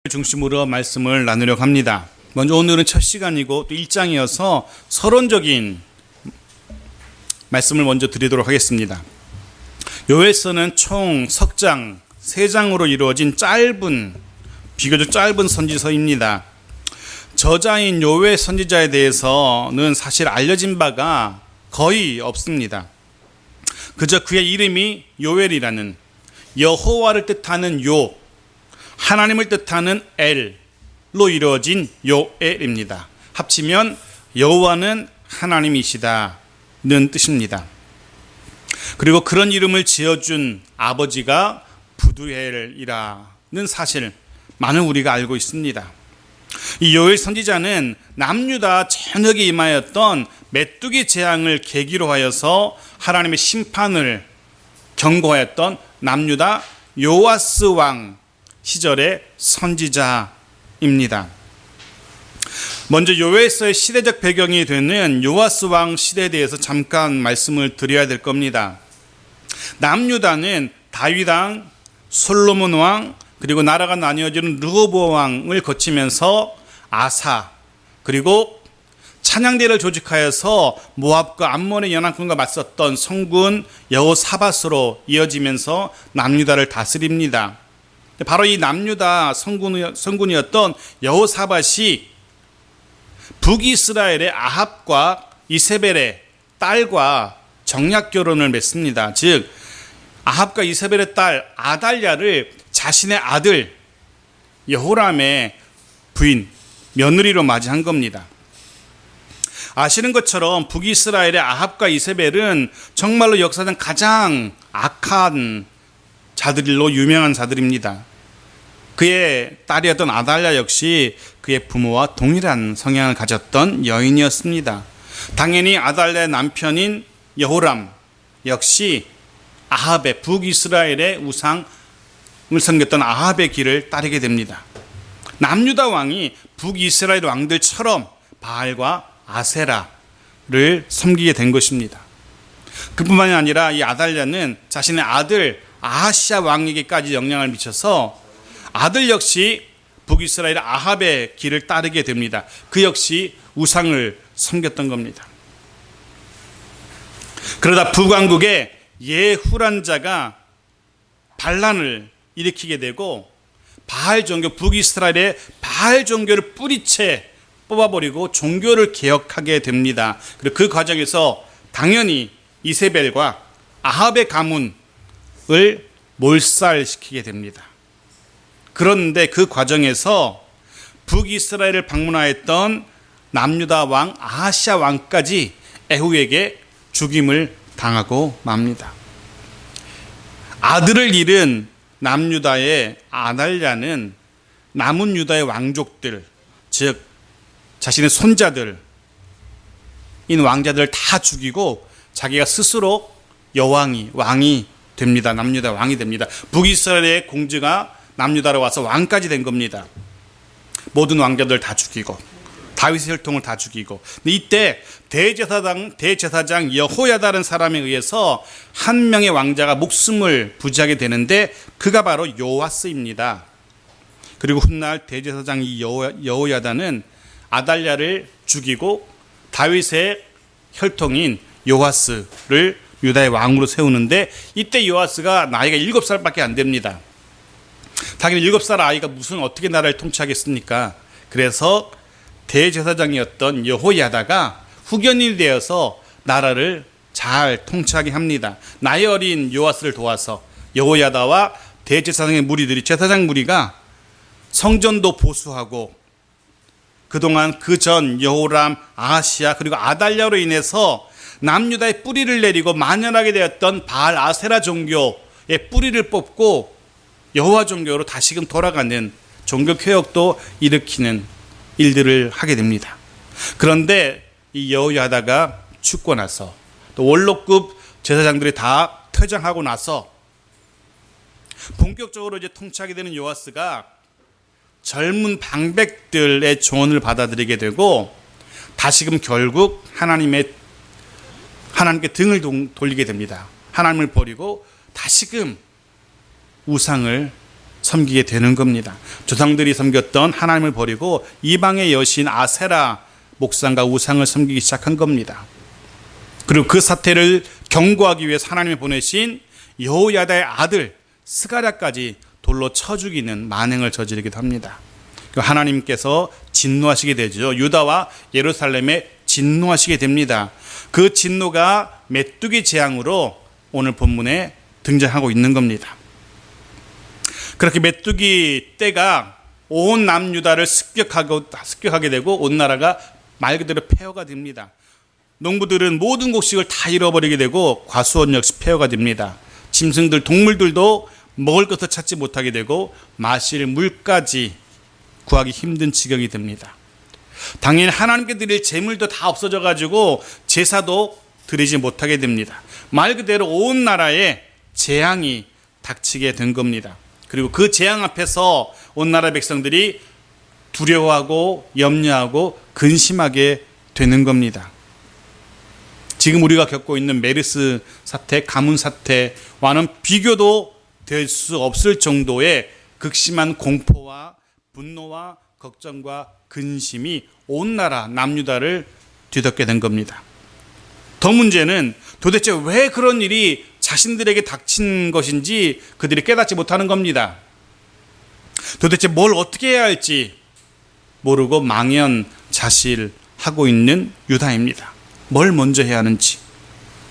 중심으로 말씀을 나누려고 합니다. 먼저 오늘은 첫 시간이고 또 1장이어서 서론적인 말씀을 먼저 드리도록 하겠습니다. 요엘서는 총 석장 3장으로 이루어진 비교적 짧은 선지서입니다. 저자인 요엘 선지자에 대해서는 사실 알려진 바가 거의 없습니다. 그저 그의 이름이 요엘이라는, 여호와를 뜻하는 요, 하나님을 뜻하는 엘로 이루어진 요엘입니다. 합치면 여호와는 하나님이시다는 뜻입니다. 그리고 그런 이름을 지어준 아버지가 부두엘이라는 사실, 많은 우리가 알고 있습니다. 이 요엘 선지자는 남유다 전역에 임하였던 메뚜기 재앙을 계기로 하여서 하나님의 심판을 경고하였던 남유다 요아스 왕 시절의 선지자입니다. 먼저 요엘서의 시대적 배경이 되는 요아스 왕 시대에 대해서 잠깐 말씀을 드려야 될 겁니다. 남유다는 다윗 왕, 솔로몬 왕, 그리고 나라가 나뉘어지는 르호보암 왕을 거치면서 아사, 그리고 찬양대를 조직하여서 모압과 암몬의 연합군과 맞섰던 성군 여호사밧으로 이어지면서 남유다를 다스립니다. 바로 이 남유다 성군이었던 여호사밧이 북이스라엘의 아합과 이세벨의 딸과 정략 결혼을 맺습니다. 즉 아합과 이세벨의 딸 아달랴를 자신의 아들 여호람의 부인, 며느리로 맞이한 겁니다. 아시는 것처럼 북이스라엘의 아합과 이세벨은 정말로 역사상 가장 악한 자들로 유명한 자들입니다. 그의 딸이었던 아달랴 역시 그의 부모와 동일한 성향을 가졌던 여인이었습니다. 당연히 아달랴의 남편인 여호람 역시 아합의, 북이스라엘의 우상을 섬겼던 아합의 길을 따르게 됩니다. 남유다 왕이 북이스라엘 왕들처럼 바알과 아세라를 섬기게 된 것입니다. 그뿐만이 아니라 이 아달랴는 자신의 아들 아하시아 왕에게까지 영향을 미쳐서 아들 역시 북이스라엘 아합의 길을 따르게 됩니다. 그 역시 우상을 섬겼던 겁니다. 그러다 북왕국의 예후란 자가 반란을 일으키게 되고 바알 종교, 북이스라엘의 바알 종교를 뿌리채 뽑아버리고 종교를 개혁하게 됩니다. 그리고 그 과정에서 당연히 이세벨과 아합의 가문을 몰살시키게 됩니다. 그런데 그 과정에서 북이스라엘을 방문하였던 남유다 왕 아하시아 왕까지 에후에게 죽임을 당하고 맙니다. 아들을 잃은 남유다의 아달랴는 남은 유다의 왕족들, 즉 자신의 손자들인 왕자들을 다 죽이고 자기가 스스로 왕이 됩니다. 남유다 왕이 됩니다. 북이스라엘의 공주가 남유다로 와서 왕까지 된 겁니다. 모든 왕자들 다 죽이고 다윗의 혈통을 다 죽이고, 이때 대제사장 여호야다라는 사람에 의해서 한 명의 왕자가 목숨을 부지하게 되는데 그가 바로 요아스입니다. 그리고 훗날 대제사장 이 여호야다는 아달랴를 죽이고 다윗의 혈통인 요아스를 유다의 왕으로 세우는데, 이때 요아스가 나이가 7살밖에 안 됩니다. 당연히 7살 아이가 어떻게 나라를 통치하겠습니까? 그래서 대제사장이었던 여호야다가 후견인이 되어서 나라를 잘 통치하게 합니다. 나이 어린 요아스를 도와서 여호야다와 대제사장의 무리들이, 제사장 무리가 성전도 보수하고 그동안 그 전 여호람, 아하시아 그리고 아달랴로 인해서 남유다의 뿌리를 내리고 만연하게 되었던 바알 아세라 종교의 뿌리를 뽑고 여호와 종교로 다시금 돌아가는 종교 개혁도 일으키는 일들을 하게 됩니다. 그런데 이 여호야다가 죽고 나서, 또 원로급 제사장들이 다 퇴장하고 나서 본격적으로 이제 통치하게 되는 요아스가 젊은 방백들의 조언을 받아들이게 되고 다시금 결국 하나님께 등을 돌리게 됩니다. 하나님을 버리고 다시금 우상을 섬기게 되는 겁니다. 조상들이 섬겼던 하나님을 버리고 이방의 여신 아세라 목상과 우상을 섬기기 시작한 겁니다. 그리고 그 사태를 경고하기 위해서 하나님이 보내신 여호야다의 아들 스가랴까지 돌로 쳐 죽이는 만행을 저지르기도 합니다. 하나님께서 진노하시게 되죠. 유다와 예루살렘에 진노하시게 됩니다. 그 진노가 메뚜기 재앙으로 오늘 본문에 등장하고 있는 겁니다. 그렇게 메뚜기 떼가 온 남유다를 습격하게 되고 온 나라가 말 그대로 폐허가 됩니다. 농부들은 모든 곡식을 다 잃어버리게 되고 과수원 역시 폐허가 됩니다. 짐승들, 동물들도 먹을 것을 찾지 못하게 되고 마실 물까지 구하기 힘든 지경이 됩니다. 당연히 하나님께 드릴 제물도 다 없어져 가지고 제사도 드리지 못하게 됩니다. 말 그대로 온 나라에 재앙이 닥치게 된 겁니다. 그리고 그 재앙 앞에서 온 나라 백성들이 두려워하고 염려하고 근심하게 되는 겁니다. 지금 우리가 겪고 있는 메르스 사태, 가뭄 사태와는 비교도 될 수 없을 정도의 극심한 공포와 분노와 걱정과 근심이 온 나라 남유다를 뒤덮게 된 겁니다. 더 문제는 도대체 왜 그런 일이 자신들에게 닥친 것인지 그들이 깨닫지 못하는 겁니다. 도대체 뭘 어떻게 해야 할지 모르고 망연자실하고 있는 유다입니다. 뭘 먼저 해야 하는지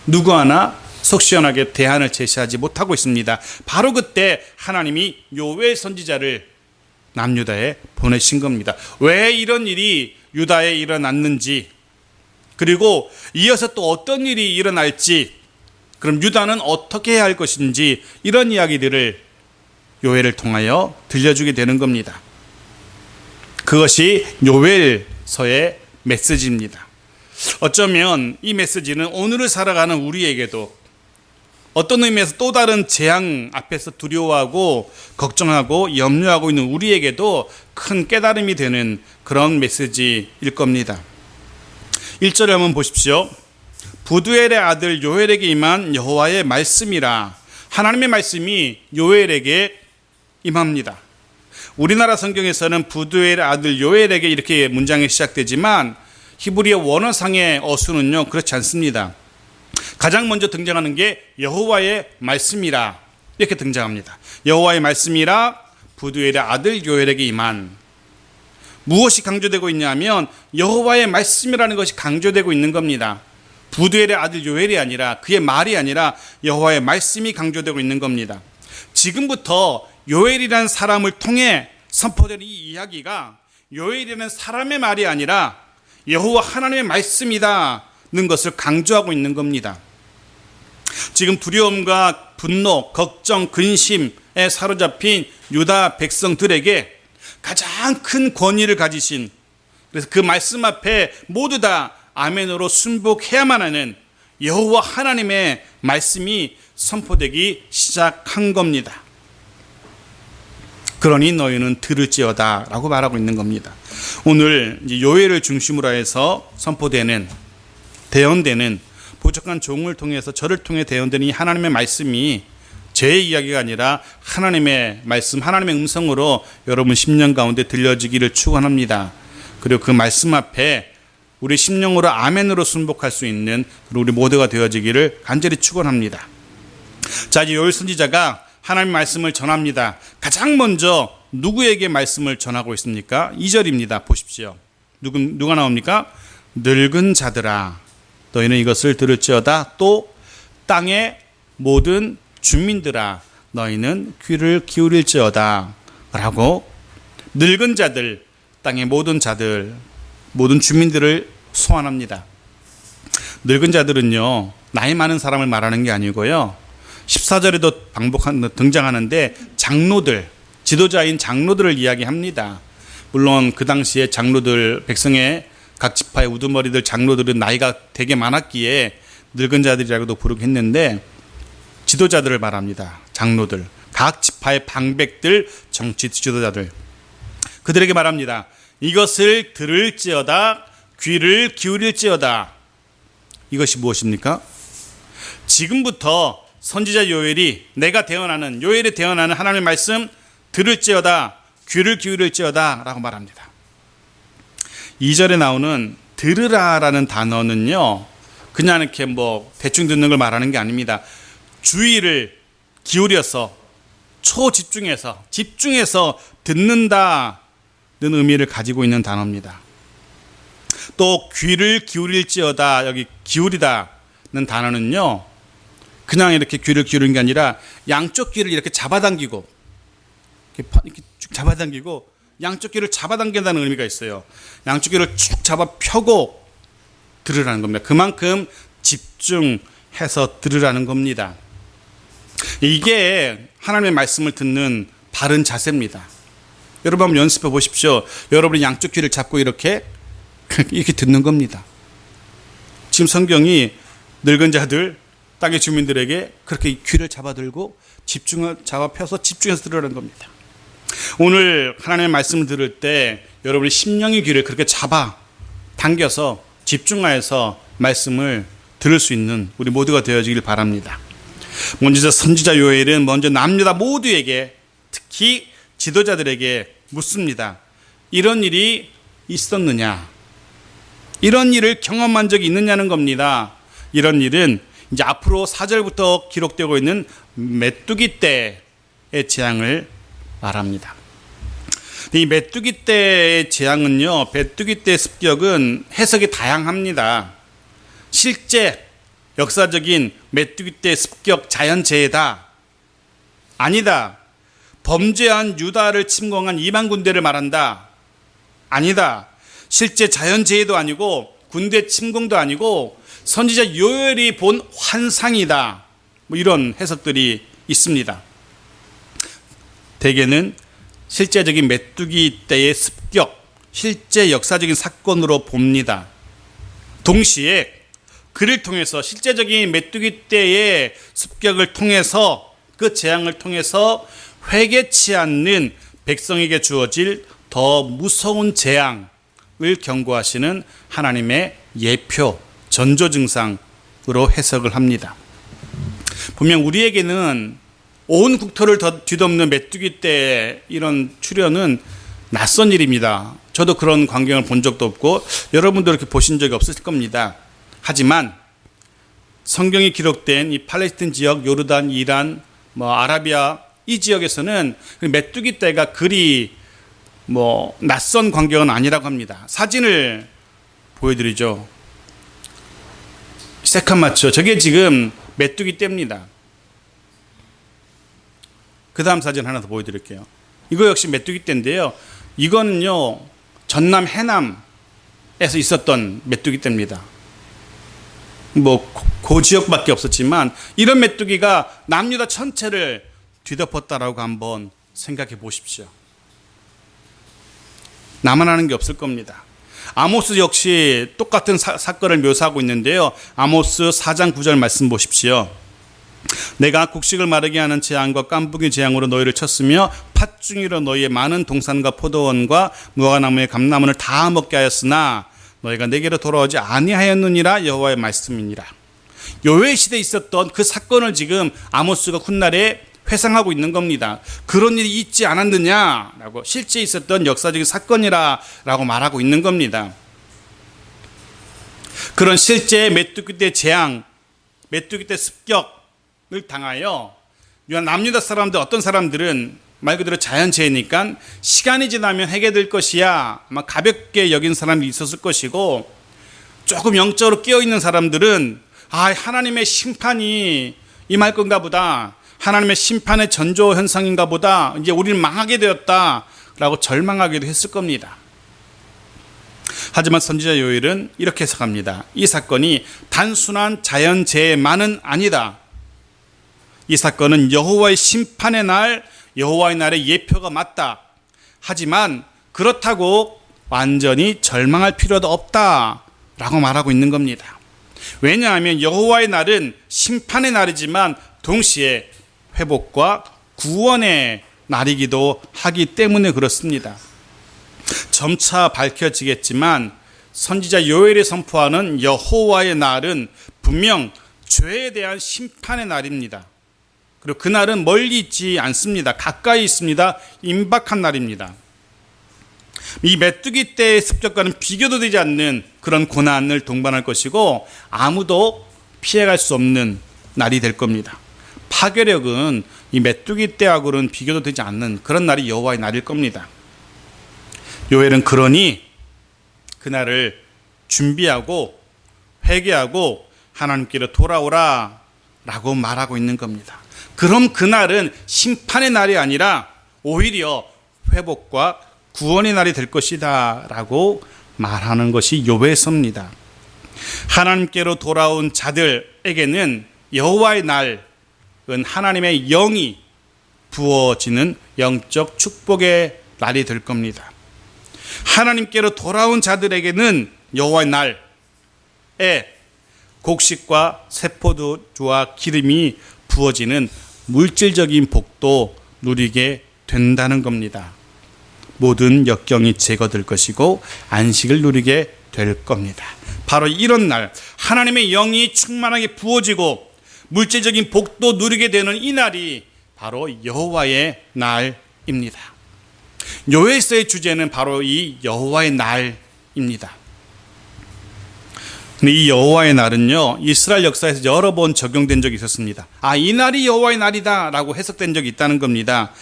누구 하나 속 시원하게 대안을 제시하지 못하고 있습니다. 바로 그때 하나님이 요엘 선지자를 남유다에 보내신 겁니다. 왜 이런 일이 유다에 일어났는지, 그리고 이어서 또 어떤 일이 일어날지, 그럼 유다는 어떻게 해야 할 것인지, 이런 이야기들을 요엘을 통하여 들려주게 되는 겁니다. 그것이 요엘서의 메시지입니다. 어쩌면 이 메시지는 오늘을 살아가는 우리에게도 어떤 의미에서 또 다른 재앙 앞에서 두려워하고 걱정하고 염려하고 있는 우리에게도 큰 깨달음이 되는 그런 메시지일 겁니다. 1절에 한번 보십시오. 부두엘의 아들 요엘에게 임한 여호와의 말씀이라. 하나님의 말씀이 요엘에게 임합니다. 우리나라 성경에서는 부두엘의 아들 요엘에게 이렇게 문장이 시작되지만 히브리어 원어상의 어수는요 그렇지 않습니다. 가장 먼저 등장하는 게 여호와의 말씀이라 이렇게 등장합니다. 여호와의 말씀이라 부두엘의 아들 요엘에게 임한. 무엇이 강조되고 있냐면 여호와의 말씀이라는 것이 강조되고 있는 겁니다. 부두엘의 아들 요엘이 아니라, 그의 말이 아니라 여호와의 말씀이 강조되고 있는 겁니다. 지금부터 요엘이라는 사람을 통해 선포되는 이 이야기가 요엘이라는 사람의 말이 아니라 여호와 하나님의 말씀이다는 것을 강조하고 있는 겁니다. 지금 두려움과 분노, 걱정, 근심에 사로잡힌 유다 백성들에게 가장 큰 권위를 가지신, 그래서 그 말씀 앞에 모두 다 아멘으로 순복해야만 하는 여호와 하나님의 말씀이 선포되기 시작한 겁니다. 그러니 너희는 들을지어다 라고 말하고 있는 겁니다. 오늘 요엘을 중심으로 해서 선포되는, 대언되는 부족한 종을 통해서, 저를 통해 대언되는 이 하나님의 말씀이 제 이야기가 아니라 하나님의 말씀, 하나님의 음성으로 여러분 심령 가운데 들려지기를 축원합니다. 그리고 그 말씀 앞에 우리 심령으로 아멘으로 순복할 수 있는 우리 모두가 되어지기를 간절히 축원합니다. 자, 이제 요엘 선지자가 하나님의 말씀을 전합니다. 가장 먼저 누구에게 말씀을 전하고 있습니까? 2절입니다. 보십시오. 누가 나옵니까? 늙은 자들아, 너희는 이것을 들을지어다. 또 땅의 모든 주민들아, 너희는 귀를 기울일지어다. 라고 늙은 자들, 땅의 모든 자들, 모든 주민들을 소환합니다. 늙은 자들은요, 나이 많은 사람을 말하는 게 아니고요, 14절에도 등장하는데 장로들, 지도자인 장로들을 이야기합니다. 물론 그 당시에 장로들, 백성의 각 지파의 우두머리들 장로들은 나이가 되게 많았기에 늙은 자들이라고도 부르고 했는데 지도자들을 말합니다. 장로들, 각 지파의 방백들, 정치 지도자들, 그들에게 말합니다. 이것을 들을지어다, 귀를 기울일지어다. 이것이 무엇입니까? 지금부터 선지자 요엘이, 내가 대언하는, 요엘이 대언하는 하나님의 말씀 들을지어다, 귀를 기울일지어다 라고 말합니다. 2절에 나오는 들으라라는 단어는요, 그냥 이렇게 대충 듣는 걸 말하는 게 아닙니다. 주의를 기울여서 집중해서 듣는다는 의미를 가지고 있는 단어입니다. 또 귀를 기울일지어다, 여기 기울이다는 단어는요, 그냥 이렇게 귀를 기울이는 게 아니라 양쪽 귀를 이렇게 잡아당기고 쭉 잡아당기고 양쪽 귀를 잡아당긴다는 의미가 있어요. 양쪽 귀를 쭉 잡아 펴고 들으라는 겁니다. 그만큼 집중해서 들으라는 겁니다. 이게 하나님의 말씀을 듣는 바른 자세입니다. 여러분 한번 연습해 보십시오. 여러분이 양쪽 귀를 잡고 이렇게 듣는 겁니다. 지금 성경이 늙은 자들, 땅의 주민들에게 그렇게 귀를 잡아들고 잡아 펴서 집중해서 들으라는 겁니다. 오늘 하나님의 말씀을 들을 때 여러분이 심령의 귀를 그렇게 잡아 당겨서 집중하여서 말씀을 들을 수 있는 우리 모두가 되어지길 바랍니다. 먼저 선지자 요엘은 먼저 남유다 모두에게, 특히 지도자들에게 묻습니다. 이런 일이 있었느냐? 이런 일을 경험한 적이 있느냐는 겁니다. 이런 일은 이제 앞으로 4절부터 기록되고 있는 메뚜기 떼의 재앙을 말합니다. 이 메뚜기 떼의 재앙은요, 메뚜기 떼의 습격은 해석이 다양합니다. 실제 역사적인 메뚜기 떼 습격 자연재해다, 아니다. 범죄한 유다를 침공한 이방 군대를 말한다, 아니다. 실제 자연재해도 아니고 군대 침공도 아니고 선지자 요엘이 본 환상이다, 이런 해석들이 있습니다. 대개는 실제적인 메뚜기 떼의 습격, 실제 역사적인 사건으로 봅니다. 동시에 그를 통해서 실제적인 메뚜기 떼의 습격을 통해서, 그 재앙을 통해서 회개치 않는 백성에게 주어질 더 무서운 재앙을 경고하시는 하나님의 예표, 전조 증상으로 해석을 합니다. 분명 우리에게는 온 국토를 뒤덮는 메뚜기 떼의 이런 출현은 낯선 일입니다. 저도 그런 광경을 본 적도 없고 여러분도 이렇게 보신 적이 없을 겁니다. 하지만 성경이 기록된 이 팔레스틴 지역, 요르단, 이란, 아라비아 이 지역에서는 메뚜기 떼가 그리 낯선 광경은 아니라고 합니다. 사진을 보여드리죠. 새카맣죠. 저게 지금 메뚜기 떼입니다. 그 다음 사진 하나 더 보여드릴게요. 이거 역시 메뚜기 떼인데요. 이거는요, 전남 해남에서 있었던 메뚜기 떼입니다. 그 지역밖에 없었지만 이런 메뚜기가 남유다 전체를 뒤덮었다라고 한번 생각해 보십시오. 나만 하는 게 없을 겁니다. 아모스 역시 똑같은 사건을 묘사하고 있는데요. 아모스 4장 9절 말씀 보십시오. 내가 곡식을 마르게 하는 재앙과 깐부기 재앙으로 너희를 쳤으며 팥중이로 너희의 많은 동산과 포도원과 무화과나무의 감나무를 다 먹게 하였으나 너희가 내게로 돌아오지 아니하였느니라 여호와의 말씀이니라. 요엘 시대에 있었던 그 사건을 지금 아모스가 훗날에 회상하고 있는 겁니다. 그런 일이 있지 않았느냐라고, 실제 있었던 역사적인 사건이라고 말하고 있는 겁니다. 그런 실제 메뚜기 떼 재앙, 메뚜기 떼 습격을 당하여 남유다 사람들, 어떤 사람들은 말 그대로 자연재해니까 시간이 지나면 해결될 것이야 아마 가볍게 여긴 사람이 있었을 것이고, 조금 영적으로 깨어있는 사람들은 하나님의 심판이 임할 건가 보다, 하나님의 심판의 전조 현상인가 보다, 이제 우리는 망하게 되었다라고 절망하기도 했을 겁니다. 하지만 선지자 요엘은 이렇게 해석합니다. 이 사건이 단순한 자연재해만은 아니다. 이 사건은 여호와의 심판의 날, 여호와의 날의 예표가 맞다. 하지만 그렇다고 완전히 절망할 필요도 없다라고 말하고 있는 겁니다. 왜냐하면 여호와의 날은 심판의 날이지만 동시에 회복과 구원의 날이기도 하기 때문에 그렇습니다. 점차 밝혀지겠지만 선지자 요엘이 선포하는 여호와의 날은 분명 죄에 대한 심판의 날입니다. 그리고 그날은 멀리 있지 않습니다. 가까이 있습니다. 임박한 날입니다. 이 메뚜기 때의 습격과는 비교도 되지 않는 그런 고난을 동반할 것이고 아무도 피해갈 수 없는 날이 될 겁니다. 파괴력은 이 메뚜기 때하고는 비교도 되지 않는 그런 날이 여호와의 날일 겁니다. 요엘은 그러니 그날을 준비하고 회개하고 하나님께로 돌아오라 라고 말하고 있는 겁니다. 그럼 그날은 심판의 날이 아니라 오히려 회복과 구원의 날이 될 것이다 라고 말하는 것이 요배서입니다. 하나님께로 돌아온 자들에게는 여호와의 날은 하나님의 영이 부어지는 영적 축복의 날이 될 겁니다. 하나님께로 돌아온 자들에게는 여호와의 날에 곡식과 세포도주와 기름이 부어지는 물질적인 복도 누리게 된다는 겁니다. 모든 역경이 제거될 것이고 안식을 누리게 될 겁니다. 바로 이런 날, 하나님의 영이 충만하게 부어지고 물질적인 복도 누리게 되는 이 날이 바로 여호와의 날입니다. 요엘서의 주제는 바로 이 여호와의 날입니다. 근데 이 여호와의 날은요, 이스라엘 역사에서 여러 번 적용된 적이 있었습니다. 이 날이 여호와의 날이다 라고 해석된 적이 있다는 겁니다.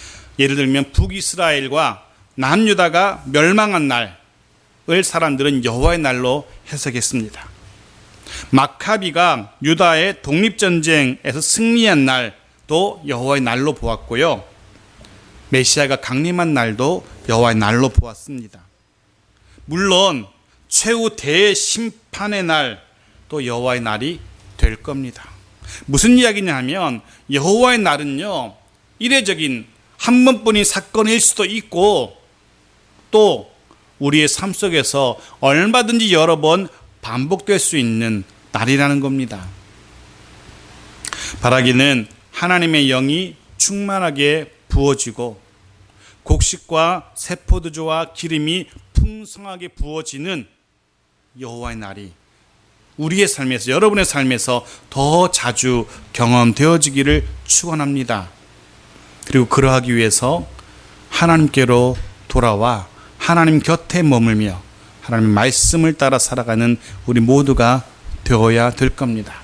예를 들면 북이스라엘과 남유다가 멸망한 날을 사람들은 여호와의 날로 해석했습니다. 마카비가 유다의 독립전쟁에서 승리한 날도 여호와의 날로 보았고요. 메시아가 강림한 날도 여호와의 날로 보았습니다. 물론 최후 대심판의 날도 여호와의 날이 될 겁니다. 무슨 이야기냐 하면 여호와의 날은요, 이례적인 한 번뿐인 사건일 수도 있고 또 우리의 삶 속에서 얼마든지 여러 번 반복될 수 있는 날이라는 겁니다. 바라기는 하나님의 영이 충만하게 부어지고 곡식과 세포도주와 기름이 풍성하게 부어지는 여호와의 날이 우리의 삶에서, 여러분의 삶에서 더 자주 경험되어지기를 축원합니다. 그리고 그러하기 위해서 하나님께로 돌아와 하나님 곁에 머물며 하나님의 말씀을 따라 살아가는 우리 모두가 되어야 될 겁니다.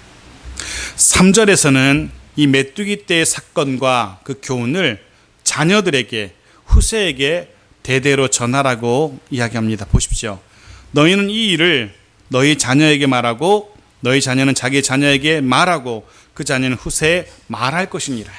3절에서는 이 메뚜기 때의 사건과 그 교훈을 자녀들에게, 후세에게 대대로 전하라고 이야기합니다. 보십시오. 너희는 이 일을 너희 자녀에게 말하고 너희 자녀는 자기 자녀에게 말하고 그 자녀는 후세에 말할 것이니라.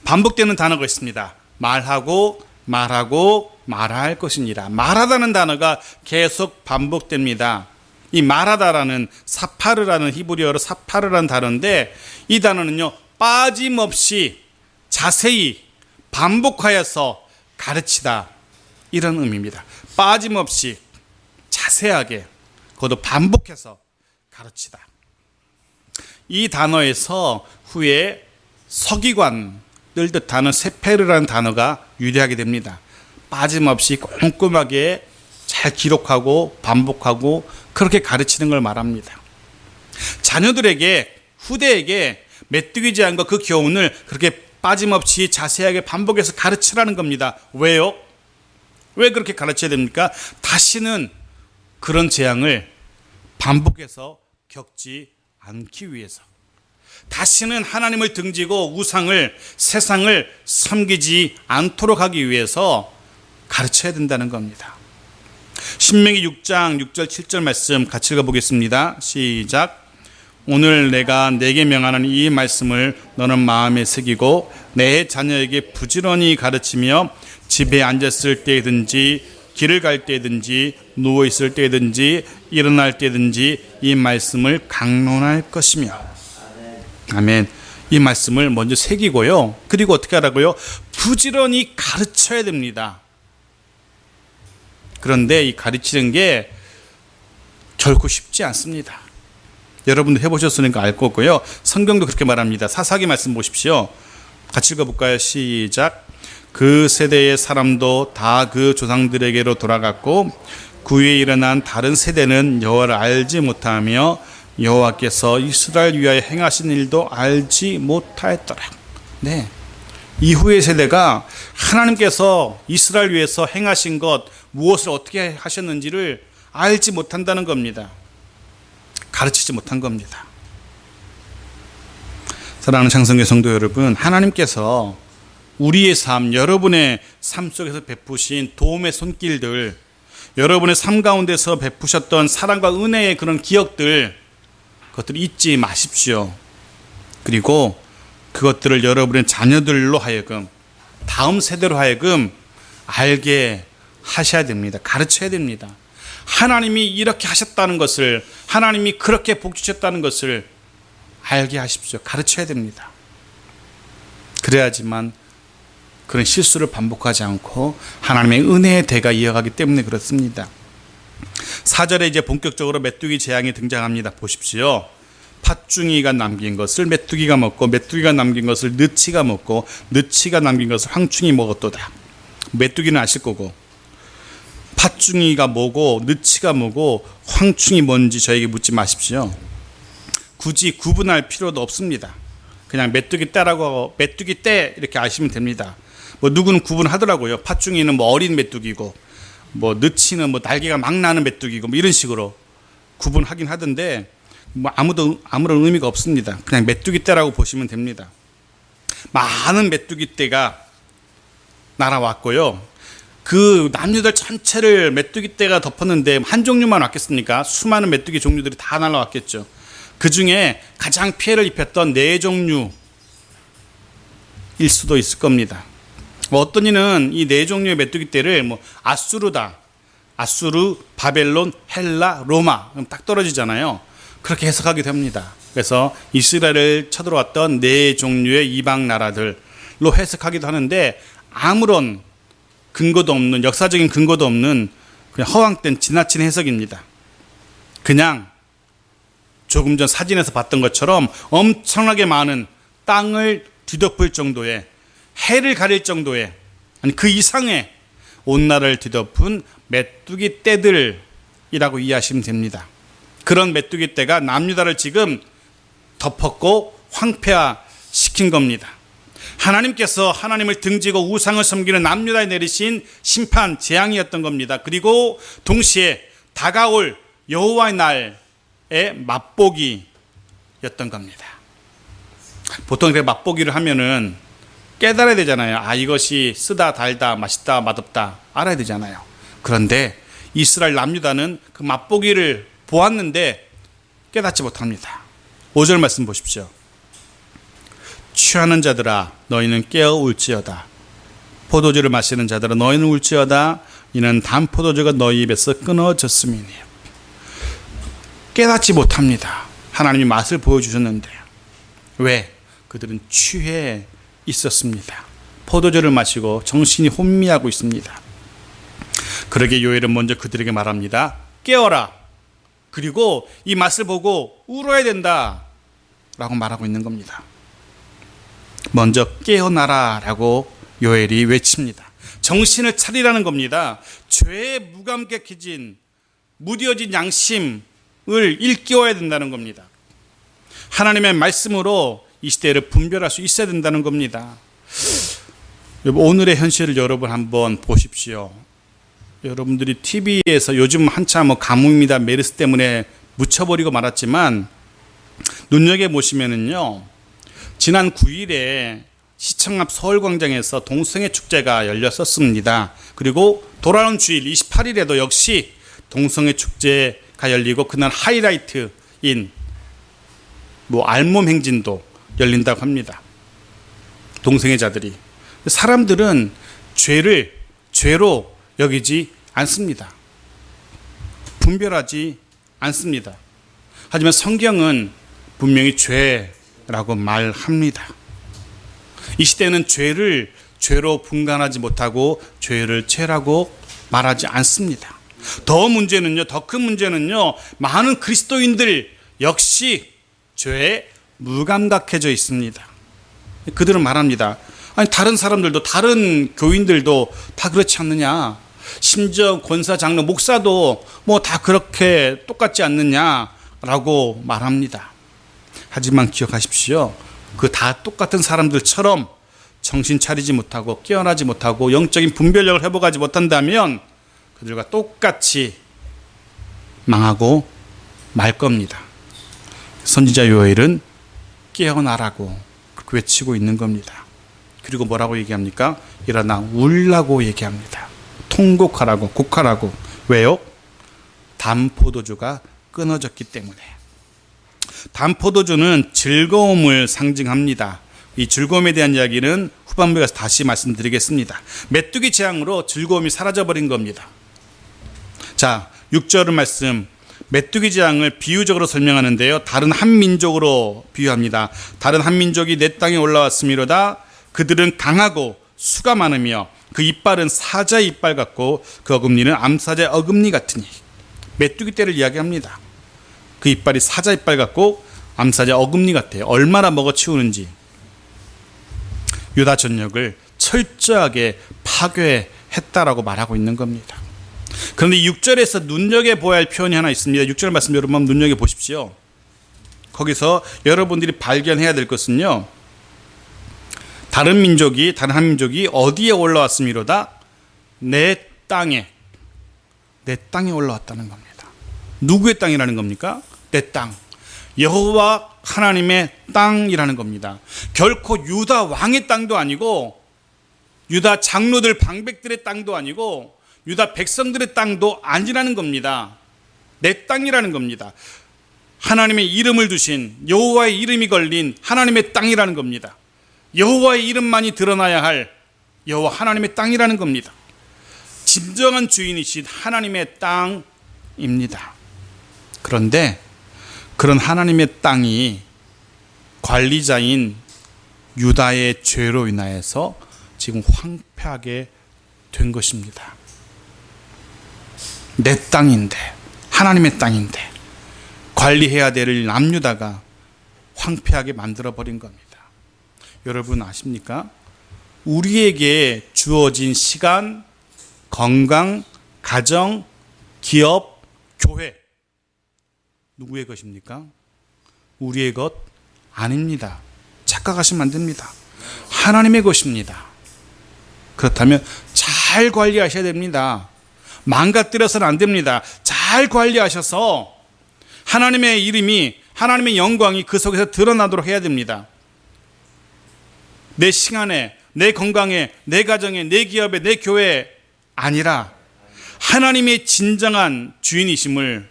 반복되는 단어가 있습니다. 말하고 말하고 말할 것이니라. 말하다는 단어가 계속 반복됩니다. 이 말하다라는 사파르라는 히브리어로 사파르라는 단어인데 이 단어는요, 빠짐없이 자세히 반복하여서 가르치다 이런 의미입니다. 빠짐없이 자세하게 그것도 반복해서 가르치다. 이 단어에서 후에 서기관을 뜻하는 세페르라는 단어가 유래하게 됩니다. 빠짐없이 꼼꼼하게 잘 기록하고 반복하고 그렇게 가르치는 걸 말합니다. 자녀들에게, 후대에게 메뚜기 제안과 그 교훈을 그렇게 빠짐없이 자세하게 반복해서 가르치라는 겁니다. 왜요? 왜 그렇게 가르쳐야 됩니까? 다시는 그런 재앙을 반복해서 겪지 않기 위해서, 다시는 하나님을 등지고 우상을, 세상을 섬기지 않도록 하기 위해서 가르쳐야 된다는 겁니다. 신명기 6장 6절 7절 말씀 같이 읽어보겠습니다. 시작. 오늘 내가 네게 명하는 이 말씀을 너는 마음에 새기고 내 자녀에게 부지런히 가르치며 집에 앉았을 때든지 길을 갈 때든지 누워있을 때든지 일어날 때든지 이 말씀을 강론할 것이며. 아멘. 이 말씀을 먼저 새기고요. 그리고 어떻게 하라고요? 부지런히 가르쳐야 됩니다. 그런데 이 가르치는 게 결코 쉽지 않습니다. 여러분도 해보셨으니까 알 거고요. 성경도 그렇게 말합니다. 사사기 말씀 보십시오. 같이 읽어볼까요? 시작. 그 세대의 사람도 다 그 조상들에게로 돌아갔고 그 위에 일어난 다른 세대는 여호와를 알지 못하며 여호와께서 이스라엘 위하여 행하신 일도 알지 못하였더라. 네. 이후의 세대가 하나님께서 이스라엘 위해서 행하신 것, 무엇을 어떻게 하셨는지를 알지 못한다는 겁니다. 가르치지 못한 겁니다. 사랑하는 창성교 성도 여러분, 하나님께서 우리의 삶, 여러분의 삶 속에서 베푸신 도움의 손길들, 여러분의 삶 가운데서 베푸셨던 사랑과 은혜의 그런 기억들, 그것들을 잊지 마십시오. 그리고 그것들을 여러분의 자녀들로 하여금, 다음 세대로 하여금 알게 하셔야 됩니다. 가르쳐야 됩니다. 하나님이 이렇게 하셨다는 것을, 하나님이 그렇게 복 주셨다는 것을 알게 하십시오. 가르쳐야 됩니다. 그래야지만 그런 실수를 반복하지 않고 하나님의 은혜의 대가 이어가기 때문에 그렇습니다. 4절에 이제 본격적으로 메뚜기 재앙이 등장합니다. 보십시오. 팥중이가 남긴 것을 메뚜기가 먹고 메뚜기가 남긴 것을 느치가 먹고 느치가 남긴 것을 황충이 먹었도다. 메뚜기는 아실 거고 팥중이가 뭐고 느치가 뭐고 황충이 뭔지 저에게 묻지 마십시오. 굳이 구분할 필요도 없습니다. 그냥 메뚜기 떼라고 메뚜기 떼 이렇게 아시면 됩니다. 뭐 누구는 구분하더라고요. 팥중이는 뭐 어린 메뚜기고 뭐 느치는 뭐 날개가 막 나는 메뚜기고 뭐 이런 식으로 구분하긴 하던데 뭐 아무런 의미가 없습니다. 그냥 메뚜기 떼라고 보시면 됩니다. 많은 메뚜기 떼가 날아왔고요. 그 남유다 전체를 메뚜기 떼가 덮었는데 한 종류만 왔겠습니까? 수많은 메뚜기 종류들이 다 날아왔겠죠. 그 중에 가장 피해를 입혔던 4종류일 수도 있을 겁니다. 어떤 이는 이 4종류의 메뚜기 떼를 뭐 아수르다, 아수르, 바벨론, 헬라, 로마 딱 떨어지잖아요. 그렇게 해석하게 됩니다. 그래서 이스라엘을 쳐들어왔던 4종류의 이방 나라들로 해석하기도 하는데 아무런 근거도 없는, 역사적인 근거도 없는 그냥 허황된 지나친 해석입니다. 그냥 조금 전 사진에서 봤던 것처럼 엄청나게 많은 땅을 뒤덮을 정도의, 해를 가릴 정도의, 아니 그 이상의 온 나라를 뒤덮은 메뚜기 떼들이라고 이해하시면 됩니다. 그런 메뚜기 떼가 남유다를 지금 덮었고 황폐화시킨 겁니다. 하나님께서 하나님을 등지고 우상을 섬기는 남유다에 내리신 심판, 재앙이었던 겁니다. 그리고 동시에 다가올 여호와의 날의 맛보기였던 겁니다. 보통 이렇게 맛보기를 하면은 깨달아야 되잖아요. 아, 이것이 쓰다, 달다, 맛있다, 맛없다 알아야 되잖아요. 그런데 이스라엘 남유다는 그 맛보기를 보았는데 깨닫지 못합니다. 5절 말씀 보십시오. 취하는 자들아 너희는 깨어 울지어다. 포도주를 마시는 자들아 너희는 울지어다. 이는 단 포도주가 너희 입에서 끊어졌음이니요. 깨닫지 못합니다. 하나님이 맛을 보여주셨는데 왜? 그들은 취해 있었습니다. 포도주를 마시고 정신이 혼미하고 있습니다. 그러게 요엘은 먼저 그들에게 말합니다. 깨어라. 그리고 이 맛을 보고 울어야 된다 라고 말하고 있는 겁니다. 먼저 깨어나라 라고 요엘이 외칩니다. 정신을 차리라는 겁니다. 죄에 무감각해진, 무뎌진 양심을 일깨워야 된다는 겁니다. 하나님의 말씀으로 이 시대를 분별할 수 있어야 된다는 겁니다. 오늘의 현실을 여러분 한번 보십시오. 여러분들이 TV에서 요즘 한참 뭐 가뭄이다 메르스 때문에 묻혀버리고 말았지만 눈여겨보시면은요, 지난 9일에 시청 앞 서울광장에서 동성애 축제가 열렸었습니다. 그리고 돌아오는 주일 28일에도 역시 동성애 축제가 열리고 그날 하이라이트인 뭐 알몸 행진도 열린다고 합니다. 동성애자들이. 사람들은 죄를 죄로 여기지 않습니다. 분별하지 않습니다. 하지만 성경은 분명히 죄라고 말합니다. 이 시대는 죄를 죄로 분간하지 못하고 죄를 죄라고 말하지 않습니다. 더 큰 문제는요, 많은 그리스도인들 역시 죄에 무감각해져 있습니다. 그들은 말합니다. 아니, 다른 사람들도, 다른 교인들도 다 그렇지 않느냐? 심지어 권사, 장로, 목사도 뭐 다 그렇게 똑같지 않느냐라고 말합니다. 하지만 기억하십시오. 그 다 똑같은 사람들처럼 정신 차리지 못하고 깨어나지 못하고 영적인 분별력을 회복하지 못한다면 그들과 똑같이 망하고 말 겁니다. 선지자 요엘은 깨어나라고 그렇게 외치고 있는 겁니다. 그리고 뭐라고 얘기합니까? 일어나 울라고 얘기합니다. 통곡하라고, 곡하라고. 왜요? 담포도주가 끊어졌기 때문에. 담포도주는 즐거움을 상징합니다. 이 즐거움에 대한 이야기는 후반부에 가서 다시 말씀드리겠습니다. 메뚜기 재앙으로 즐거움이 사라져버린 겁니다. 자, 6절 말씀, 메뚜기 재앙을 비유적으로 설명하는데요. 다른 한 민족으로 비유합니다. 다른 한 민족이 내 땅에 올라왔음이로다. 그들은 강하고 수가 많으며 그 이빨은 사자의 이빨 같고 그 어금니는 암사자의 어금니 같으니. 메뚜기 떼를 이야기합니다. 그 이빨이 사자 이빨 같고 암사자 어금니 같아요. 얼마나 먹어치우는지. 유다 전역을 철저하게 파괴했다라고 말하고 있는 겁니다. 그런데 6절에서 눈여겨보아야 할 표현이 하나 있습니다. 6절 말씀 여러분 한번 눈여겨보십시오. 거기서 여러분들이 발견해야 될 것은요, 다른 한 민족이 어디에 올라왔음이로다? 내 땅에 올라왔다는 겁니다. 누구의 땅이라는 겁니까? 내 땅. 여호와 하나님의 땅이라는 겁니다. 결코 유다 왕의 땅도 아니고 유다 장로들 방백들의 땅도 아니고 유다 백성들의 땅도 아니라는 겁니다. 내 땅이라는 겁니다. 하나님의 이름을 두신 여호와의 이름이 걸린 하나님의 땅이라는 겁니다. 여호와의 이름만이 드러나야 할 여호와 하나님의 땅이라는 겁니다. 진정한 주인이신 하나님의 땅입니다. 그런데 그런 하나님의 땅이 관리자인 유다의 죄로 인하여서 지금 황폐하게 된 것입니다. 내 땅인데, 하나님의 땅인데 관리해야 될 남유다가 황폐하게 만들어버린 겁니다. 여러분 아십니까? 우리에게 주어진 시간, 건강, 가정, 기업, 교회, 누구의 것입니까? 우리의 것 아닙니다. 착각하시면 안 됩니다. 하나님의 것입니다. 그렇다면 잘 관리하셔야 됩니다. 망가뜨려서는 안 됩니다. 잘 관리하셔서 하나님의 이름이, 하나님의 영광이 그 속에서 드러나도록 해야 됩니다. 내 시간에, 내 건강에, 내 가정에, 내 기업에, 내 교회에 아니라 하나님의 진정한 주인이심을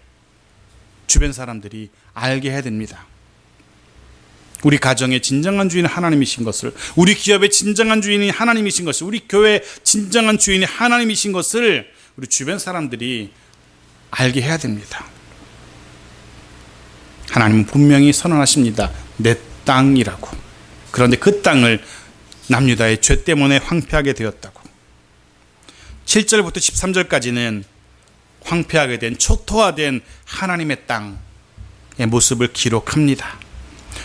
주변 사람들이 알게 해야 됩니다. 우리 가정의 진정한 주인은 하나님이신 것을, 우리 기업의 진정한 주인이 하나님이신 것을, 우리 교회의 진정한 주인이 하나님이신 것을 우리 주변 사람들이 알게 해야 됩니다. 하나님은 분명히 선언하십니다. 내 땅이라고. 그런데 그 땅을 남유다의 죄 때문에 황폐하게 되었다고. 7절부터 13절까지는 황폐하게 된, 초토화된 하나님의 땅의 모습을 기록합니다.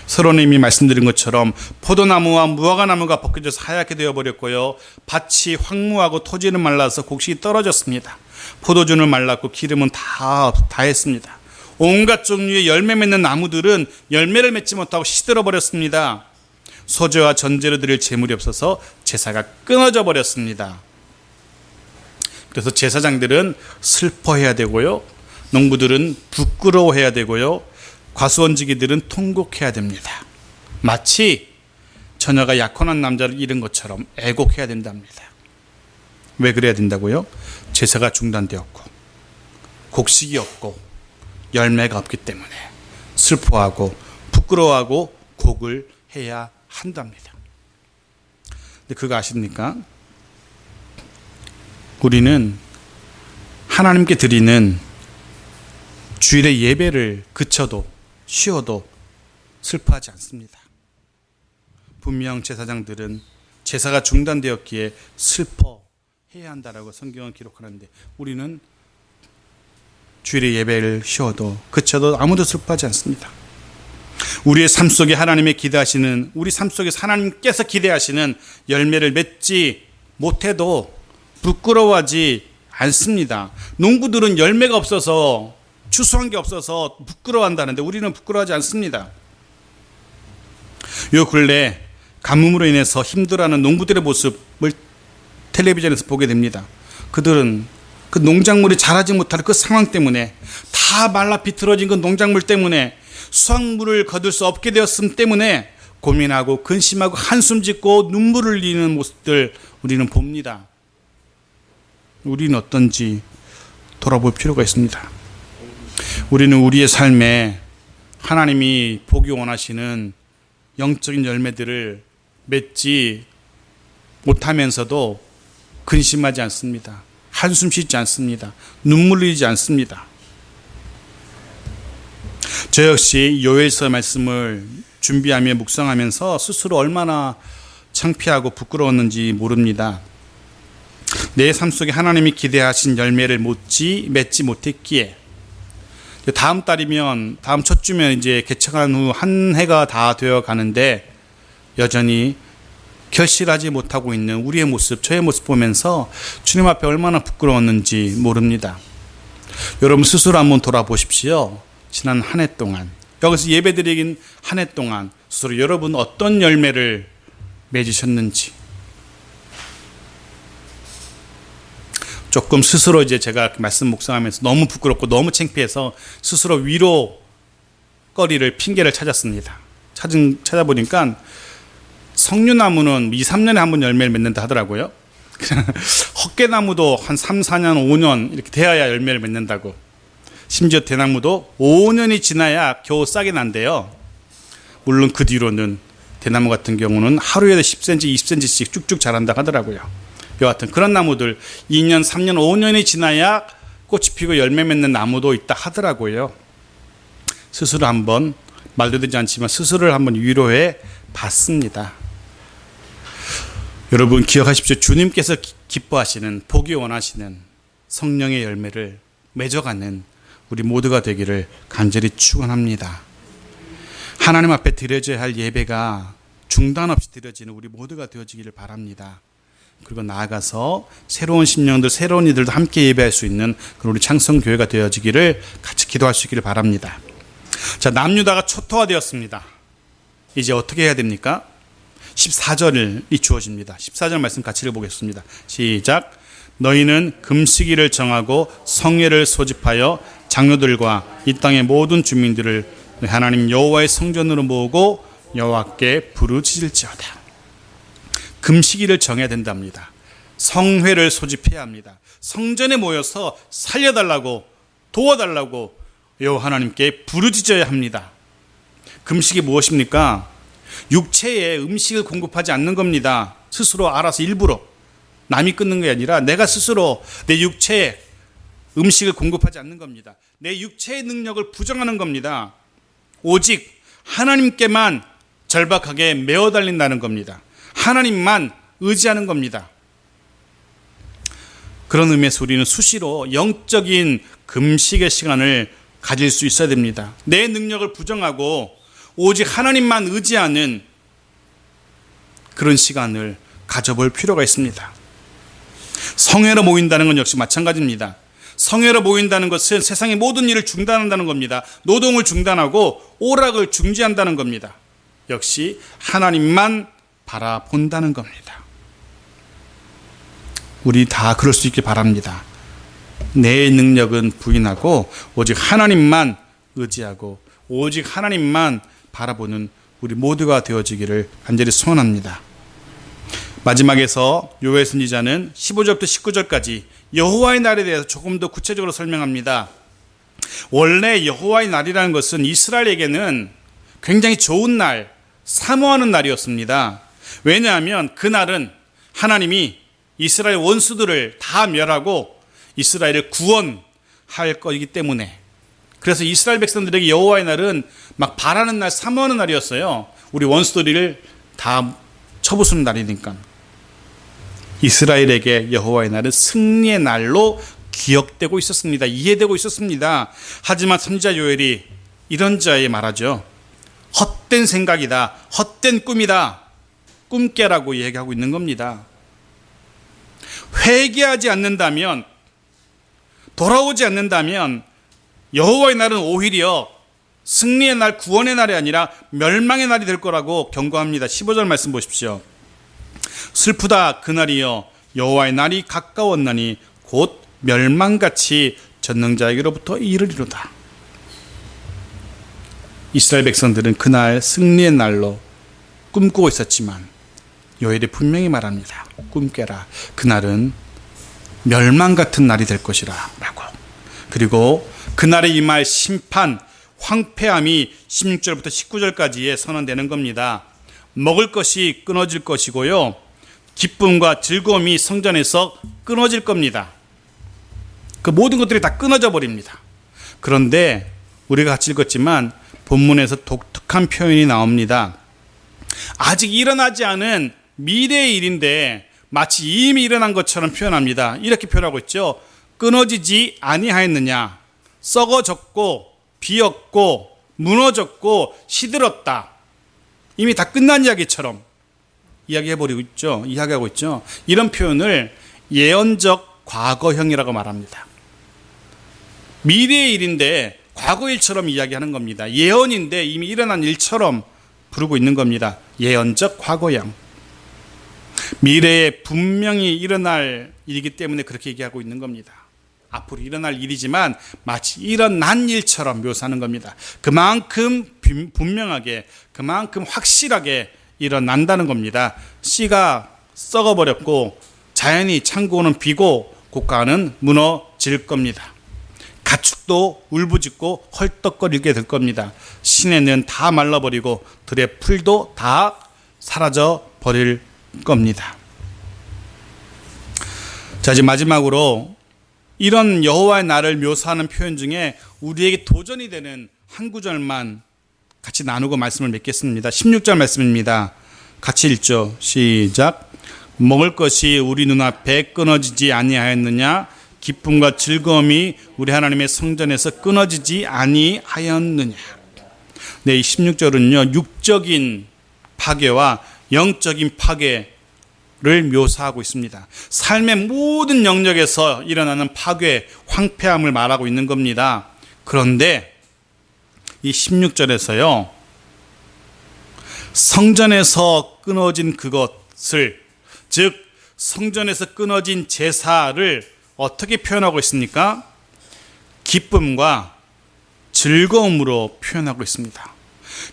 서론에 이미 말씀드린 것처럼 포도나무와 무화과나무가 벗겨져서 하얗게 되어버렸고요, 밭이 황무하고 토지는 말라서 곡식이 떨어졌습니다. 포도주는 말랐고 기름은 다 했습니다. 온갖 종류의 열매 맺는 나무들은 열매를 맺지 못하고 시들어버렸습니다. 소재와 전제로 드릴 재물이 없어서 제사가 끊어져 버렸습니다. 그래서 제사장들은 슬퍼해야 되고요, 농부들은 부끄러워해야 되고요, 과수원지기들은 통곡해야 됩니다. 마치 처녀가 약혼한 남자를 잃은 것처럼 애곡해야 된답니다. 왜 그래야 된다고요? 제사가 중단되었고 곡식이 없고 열매가 없기 때문에 슬퍼하고 부끄러워하고 곡을 해야 한답니다. 근데 그거 아십니까? 우리는 하나님께 드리는 주일의 예배를 그쳐도 쉬어도 슬퍼하지 않습니다. 분명 제사장들은 제사가 중단되었기에 슬퍼해야 한다라고 성경은 기록하는데, 우리는 주일의 예배를 쉬어도 그쳐도 아무도 슬퍼하지 않습니다. 우리의 삶 속에 하나님의 기대하시는, 우리 삶 속에서 하나님께서 기대하시는 열매를 맺지 못해도 부끄러워하지 않습니다. 농부들은 열매가 없어서, 추수한 게 없어서 부끄러워한다는데 우리는 부끄러워하지 않습니다. 요 근래 가뭄으로 인해서 힘들어하는 농부들의 모습을 텔레비전에서 보게 됩니다. 그들은 그 농작물이 자라지 못할 그 상황 때문에, 다 말라 비틀어진 그 농작물 때문에, 수확물을 거둘 수 없게 되었음 때문에 고민하고 근심하고 한숨 짓고 눈물을 흘리는 모습들 우리는 봅니다. 우리는 어떤지 돌아볼 필요가 있습니다. 우리는 우리의 삶에 하나님이 보기 원하시는 영적인 열매들을 맺지 못하면서도 근심하지 않습니다. 한숨 쉬지 않습니다. 눈물 흘리지 않습니다. 저 역시 요엘서 말씀을 준비하며 묵상하면서 스스로 얼마나 창피하고 부끄러웠는지 모릅니다. 내 삶 속에 하나님이 기대하신 열매를 맺지 못했기에, 다음 달이면, 다음 첫 주면 이제 개척한 후 한 해가 다 되어 가는데 여전히 결실하지 못하고 있는 우리의 모습, 저의 모습 보면서 주님 앞에 얼마나 부끄러웠는지 모릅니다. 여러분 스스로 한번 돌아보십시오. 지난 한 해 동안, 여기서 예배드리긴 한 해 동안 스스로 여러분 어떤 열매를 맺으셨는지, 조금 스스로 이제 제가 말씀 묵상하면서 너무 부끄럽고 너무 창피해서 스스로 위로거리를, 핑계를 찾았습니다. 찾아보니까 석류나무는 2, 3년에 한 번 열매를 맺는다 하더라고요. 헛개나무도 한 3, 4년, 5년 이렇게 돼야 열매를 맺는다고. 심지어 대나무도 5년이 지나야 겨우 싹이 난대요. 물론 그 뒤로는 대나무 같은 경우는 하루에 10cm, 20cm씩 쭉쭉 자란다 하더라고요. 여하튼 그런 나무들 2년, 3년, 5년이 지나야 꽃이 피고 열매 맺는 나무도 있다 하더라고요. 스스로 한번, 말도 되지 않지만 스스로를 한번 위로해 봤습니다. 여러분 기억하십시오. 주님께서 기뻐하시는, 보기 원하시는 성령의 열매를 맺어가는 우리 모두가 되기를 간절히 축원합니다. 하나님 앞에 드려져야 할 예배가 중단 없이 드려지는 우리 모두가 되어지기를 바랍니다. 그리고 나아가서 새로운 심령들, 새로운 이들도 함께 예배할 수 있는 그런 우리 창성교회가 되어지기를 같이 기도할 수 있기를 바랍니다. 자, 남유다가 초토화되었습니다. 이제 어떻게 해야 됩니까? 14절이 주어집니다. 14절 말씀 같이 읽어보겠습니다. 시작. 너희는 금식일을 정하고 성회를 소집하여 장로들과 이 땅의 모든 주민들을 하나님 여호와의 성전으로 모으고 여호와께 부르짖을지어다. 금식일을 정해야 된답니다. 성회를 소집해야 합니다. 성전에 모여서 살려달라고, 도와달라고 여호와 하나님께 부르짖어야 합니다. 금식이 무엇입니까? 육체에 음식을 공급하지 않는 겁니다. 스스로 알아서 일부러, 남이 끊는 게 아니라 내가 스스로 내 육체에 음식을 공급하지 않는 겁니다. 내 육체의 능력을 부정하는 겁니다. 오직 하나님께만 절박하게 매어 달린다는 겁니다. 하나님만 의지하는 겁니다. 그런 의미에서 우리는 수시로 영적인 금식의 시간을 가질 수 있어야 됩니다. 내 능력을 부정하고 오직 하나님만 의지하는 그런 시간을 가져볼 필요가 있습니다. 성회로 모인다는 건 역시 마찬가지입니다. 성회로 모인다는 것은 세상의 모든 일을 중단한다는 겁니다. 노동을 중단하고 오락을 중지한다는 겁니다. 역시 하나님만 바라본다는 겁니다. 우리 다 그럴 수 있길 바랍니다. 내 능력은 부인하고 오직 하나님만 의지하고 오직 하나님만 바라보는 우리 모두가 되어지기를 간절히 소원합니다. 마지막에서 요엘 선지자는 15절부터 19절까지 여호와의 날에 대해서 조금 더 구체적으로 설명합니다. 원래 여호와의 날이라는 것은 이스라엘에게는 굉장히 좋은 날, 사모하는 날이었습니다. 왜냐하면 그날은 하나님이 이스라엘 원수들을 다 멸하고 이스라엘을 구원할 거이기 때문에, 그래서 이스라엘 백성들에게 여호와의 날은 막 바라는 날, 사모하는 날이었어요. 우리 원수들을 다 쳐부수는 날이니까. 이스라엘에게 여호와의 날은 승리의 날로 기억되고 있었습니다. 이해되고 있었습니다. 하지만 선지자 요엘이 이런 자에 말하죠. 헛된 생각이다, 헛된 꿈이다, 꿈깨라고 얘기하고 있는 겁니다. 회개하지 않는다면, 돌아오지 않는다면 여호와의 날은 오히려 승리의 날, 구원의 날이 아니라 멸망의 날이 될 거라고 경고합니다. 15절 말씀 보십시오. 슬프다 그날이여, 여호와의 날이 가까웠나니 곧 멸망같이 전능자에게로부터 이르리로다. 이스라엘 백성들은 그날 승리의 날로 꿈꾸고 있었지만 요엘이 분명히 말합니다. 꿈 깨라. 그날은 멸망 같은 날이 될 것이라 라고. 그리고 그날에 임할 심판, 황폐함이 16절부터 19절까지에 선언되는 겁니다. 먹을 것이 끊어질 것이고요, 기쁨과 즐거움이 성전에서 끊어질 겁니다. 그 모든 것들이 다 끊어져 버립니다. 그런데 우리가 같이 읽었지만 본문에서 독특한 표현이 나옵니다. 아직 일어나지 않은 미래의 일인데 마치 이미 일어난 것처럼 표현합니다. 이렇게 표현하고 있죠. 끊어지지 아니하였느냐, 썩어졌고 비었고 무너졌고 시들었다. 이미 다 끝난 이야기처럼 이야기하고 있죠. 이런 표현을 예언적 과거형이라고 말합니다. 미래의 일인데 과거일처럼 이야기하는 겁니다. 예언인데 이미 일어난 일처럼 부르고 있는 겁니다. 예언적 과거형. 미래에 분명히 일어날 일이기 때문에 그렇게 얘기하고 있는 겁니다. 앞으로 일어날 일이지만 마치 일어난 일처럼 묘사하는 겁니다. 그만큼 분명하게, 그만큼 확실하게 일어난다는 겁니다. 씨가 썩어버렸고 자연이 창고는 비고 고가는 무너질 겁니다. 가축도 울부짖고 헐떡거리게 될 겁니다. 시내는 다 말라버리고 들의 풀도 다 사라져 버릴 겁니다. 자, 이제 마지막으로 이런 여호와의 날을 묘사하는 표현 중에 우리에게 도전이 되는 한 구절만 같이 나누고 말씀을 맺겠습니다. 16절 말씀입니다. 같이 읽죠. 시작. 먹을 것이 우리 눈앞에 끊어지지 아니하였느냐, 기쁨과 즐거움이 우리 하나님의 성전에서 끊어지지 아니하였느냐. 네, 이 16절은요, 육적인 파괴와 영적인 파괴를 묘사하고 있습니다. 삶의 모든 영역에서 일어나는 파괴, 황폐함을 말하고 있는 겁니다. 그런데 이 16절에서요, 성전에서 끊어진 그것을, 즉 성전에서 끊어진 제사를 어떻게 표현하고 있습니까? 기쁨과 즐거움으로 표현하고 있습니다.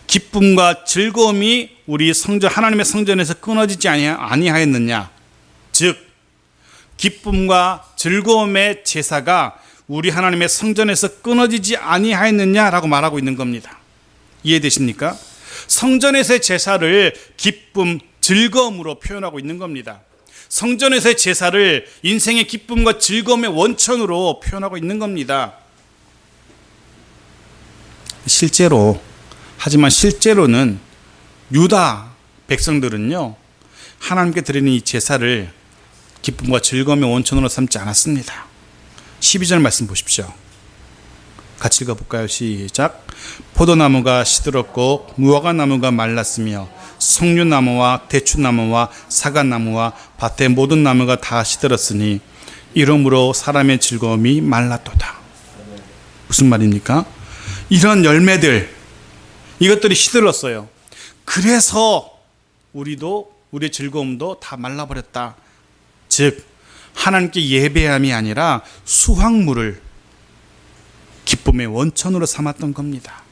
기쁨과 즐거움이 우리 성전, 하나님의 성전에서 끊어지지 아니하였느냐, 즉 기쁨과 즐거움의 제사가 우리 하나님의 성전에서 끊어지지 아니하였느냐라고 말하고 있는 겁니다. 이해되십니까? 성전에서의 제사를 기쁨, 즐거움으로 표현하고 있는 겁니다. 성전에서의 제사를 인생의 기쁨과 즐거움의 원천으로 표현하고 있는 겁니다. 하지만 실제로는 유다 백성들은요, 하나님께 드리는 이 제사를 기쁨과 즐거움의 원천으로 삼지 않았습니다. 12절 말씀 보십시오. 같이 읽어볼까요? 시작. 포도나무가 시들었고 무화과나무가 말랐으며 석류나무와 대추나무와 사과나무와 밭의 모든 나무가 다 시들었으니 이러므로 사람의 즐거움이 말랐도다. 무슨 말입니까? 이런 열매들, 이것들이 시들었어요. 그래서 우리의 즐거움도 다 말라버렸다. 즉 하나님께 예배함이 아니라 수확물을 기쁨의 원천으로 삼았던 겁니다.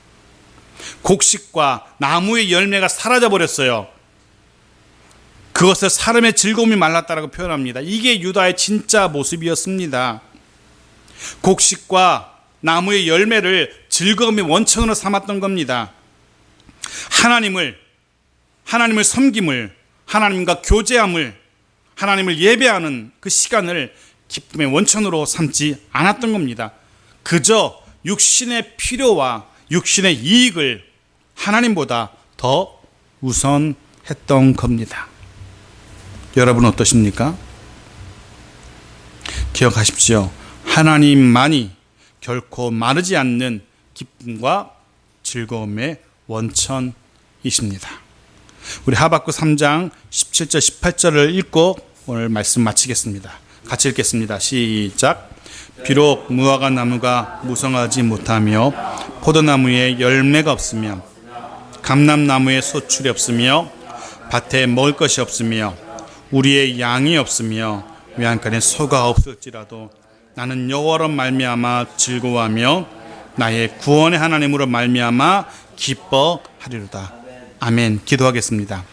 곡식과 나무의 열매가 사라져 버렸어요. 그것을 사람의 즐거움이 말랐다라고 표현합니다. 이게 유다의 진짜 모습이었습니다. 곡식과 나무의 열매를 즐거움의 원천으로 삼았던 겁니다. 하나님을 섬김을, 하나님과 교제함을, 하나님을 예배하는 그 시간을 기쁨의 원천으로 삼지 않았던 겁니다. 그저 육신의 필요와 육신의 이익을 하나님보다 더 우선했던 겁니다. 여러분 어떠십니까? 기억하십시오. 하나님만이 결코 마르지 않는 기쁨과 즐거움의 원천이십니다. 우리 하박국 3장 17절 18절을 읽고 오늘 말씀 마치겠습니다. 같이 읽겠습니다. 시작. 비록 무화과 나무가 무성하지 못하며 포도나무에 열매가 없으며 감람나무에 소출이 없으며 밭에 먹을 것이 없으며 우리의 양이 없으며 외양간에 소가 없을지라도 나는 여호와로 말미암아 즐거워하며 나의 구원의 하나님으로 말미암아 기뻐하리로다. 아멘. 기도하겠습니다.